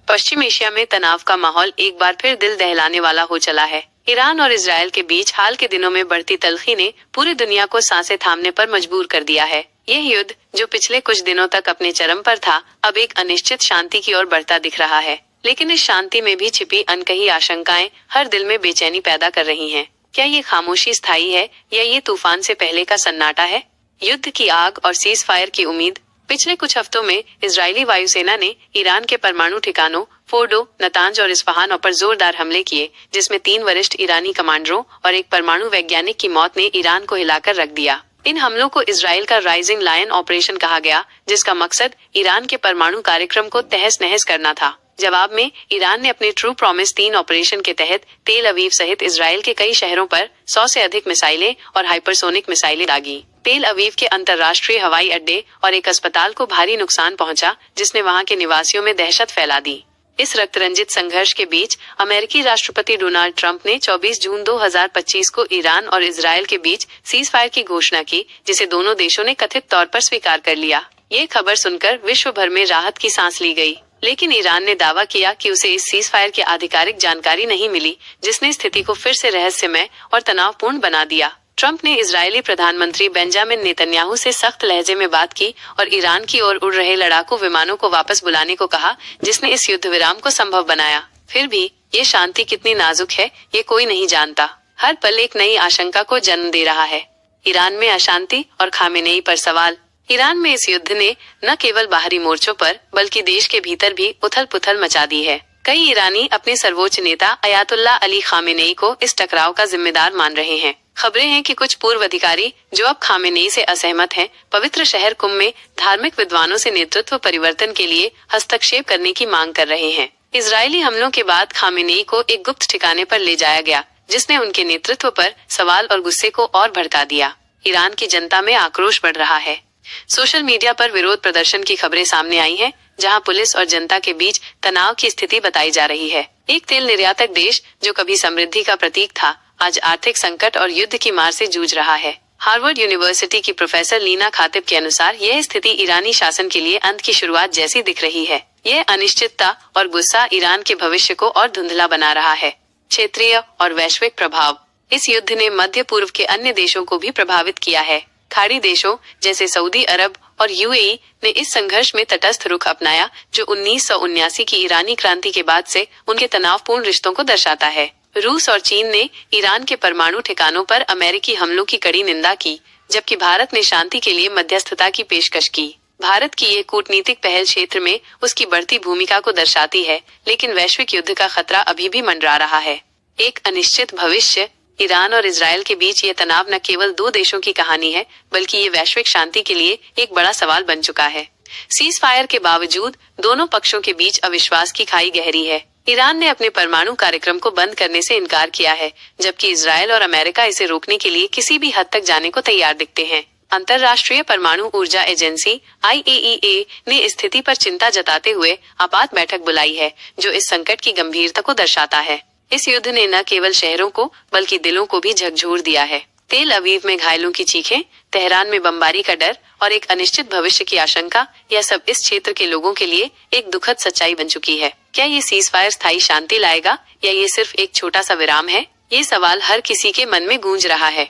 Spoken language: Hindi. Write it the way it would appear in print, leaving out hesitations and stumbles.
पश्चिम एशिया में तनाव का माहौल एक बार फिर दिल दहलाने वाला हो चला है। ईरान और इजरायल के बीच हाल के दिनों में बढ़ती तल्खी ने पूरी दुनिया को सांसें थामने पर मजबूर कर दिया है। यह युद्ध, जो पिछले कुछ दिनों तक अपने चरम पर था, अब एक अनिश्चित शांति की ओर बढ़ता दिख रहा है। लेकिन इस शांति में भी छिपी अनकही आशंकाएं हर दिल में बेचैनी पैदा कर रही हैं। क्या ये खामोशी स्थायी है या ये तूफान से पहले का सन्नाटा है? युद्ध की आग और सीज फायर की उम्मीद। पिछले कुछ हफ्तों में इजरायली वायुसेना ने ईरान के परमाणु ठिकानों फोर्डो, नतांज और इस्फहान पर जोरदार हमले किए, जिसमें 3 वरिष्ठ ईरानी कमांडरों और एक परमाणु वैज्ञानिक की मौत ने ईरान को हिलाकर रख दिया। इन हमलों को इजरायल का राइजिंग लायन ऑपरेशन कहा गया, जिसका मकसद ईरान के परमाणु कार्यक्रम को तहस नहस करना था। जवाब में ईरान ने अपने ट्रू प्रॉमिस 3 ऑपरेशन के तहत तेल अवीव सहित इजरायल के कई शहरों पर 100 से अधिक मिसाइलें और हाइपरसोनिक मिसाइलें दागी। तेल अवीव के अंतर्राष्ट्रीय हवाई अड्डे और एक अस्पताल को भारी नुकसान पहुंचा, जिसने वहां के निवासियों में दहशत फैला दी। इस रक्तरंजित संघर्ष के बीच अमेरिकी राष्ट्रपति डोनाल्ड ट्रंप ने 24 जून 2025 को ईरान और इजरायल के बीच सीज फायर की घोषणा की, जिसे दोनों देशों ने कथित तौर पर स्वीकार कर लिया। ये खबर सुनकर विश्व भर में राहत की सांस ली गई, लेकिन ईरान ने दावा किया कि उसे इस सीज फायर की आधिकारिक जानकारी नहीं मिली, जिसने स्थिति को फिर से रहस्यमय और तनावपूर्ण बना दिया। ट्रंप ने इजरायली प्रधानमंत्री बेंजामिन नेतन्याहू से सख्त लहजे में बात की और ईरान की ओर उड़ रहे लड़ाकू विमानों को वापस बुलाने को कहा, जिसने इस युद्ध विराम को संभव बनाया। फिर भी ये शांति कितनी नाजुक है, ये कोई नहीं जानता। हर पल एक नई आशंका को जन्म दे रहा है। ईरान में अशांति और खामेनेई पर सवाल। ईरान में इस युद्ध ने न केवल बाहरी मोर्चों पर बल्कि देश के भीतर भी उथल पुथल मचा दी है। कई ईरानी अपने सर्वोच्च नेता अयातुल्ला अली खामेनेई को इस टकराव का जिम्मेदार मान रहे हैं। खबरें हैं कि कुछ पूर्व अधिकारी जो अब खामेनेई से असहमत हैं, पवित्र शहर कुम में धार्मिक विद्वानों से नेतृत्व परिवर्तन के लिए हस्तक्षेप करने की मांग कर रहे हैं। इजरायली हमलों के बाद खामेनेई को एक गुप्त ठिकाने पर ले जाया गया, जिसने उनके नेतृत्व पर सवाल और गुस्से को और भड़का दिया। ईरान की जनता में आक्रोश बढ़ रहा है। सोशल मीडिया पर विरोध प्रदर्शन की खबरें सामने आई हैं, जहां पुलिस और जनता के बीच तनाव की स्थिति बताई जा रही है। एक तेल निर्यातक देश जो कभी समृद्धि का प्रतीक था, आज आर्थिक संकट और युद्ध की मार से जूझ रहा है। हार्वर्ड यूनिवर्सिटी की प्रोफेसर लीना खातिब के अनुसार यह स्थिति ईरानी शासन के लिए अंत की शुरुआत जैसी दिख रही है। यह अनिश्चितता और गुस्सा ईरान के भविष्य को और धुंधला बना रहा है। क्षेत्रीय और वैश्विक प्रभाव। इस युद्ध ने मध्य पूर्व के अन्य देशों को भी प्रभावित किया है। खाड़ी देशों जैसे सऊदी अरब और यूएई ने इस संघर्ष में तटस्थ रुख अपनाया, जो 1979 की ईरानी क्रांति के बाद से उनके तनावपूर्ण रिश्तों को दर्शाता है। रूस और चीन ने ईरान के परमाणु ठिकानों पर अमेरिकी हमलों की कड़ी निंदा की, जबकि भारत ने शांति के लिए मध्यस्थता की पेशकश की। भारत की ये कूटनीतिक पहल क्षेत्र में उसकी बढ़ती भूमिका को दर्शाती है, लेकिन वैश्विक युद्ध का खतरा अभी भी मंडरा रहा है। एक अनिश्चित भविष्य। ईरान और इजरायल के बीच ये तनाव न केवल 2 देशों की कहानी है, बल्कि ये वैश्विक शांति के लिए एक बड़ा सवाल बन चुका है। सीज फायर के बावजूद दोनों पक्षों के बीच अविश्वास की खाई गहरी है। ईरान ने अपने परमाणु कार्यक्रम को बंद करने से इनकार किया है, जबकि इजरायल और अमेरिका इसे रोकने के लिए किसी भी हद तक जाने को तैयार दिखते हैं। अंतर्राष्ट्रीय परमाणु ऊर्जा एजेंसी IAEA ने स्थिति पर चिंता जताते हुए आपात बैठक बुलाई है, जो इस संकट की गंभीरता को दर्शाता है। इस युद्ध ने न केवल शहरों को बल्कि दिलों को भी झकझोर दिया है। तेल अवीव में घायलों की चीखें, तेहरान में बमबारी का डर और एक अनिश्चित भविष्य की आशंका, यह सब इस क्षेत्र के लोगों के लिए एक दुखद सच्चाई बन चुकी है। क्या ये सीज फायर स्थायी शांति लाएगा या ये सिर्फ एक छोटा सा विराम है? ये सवाल हर किसी के मन में गूंज रहा है।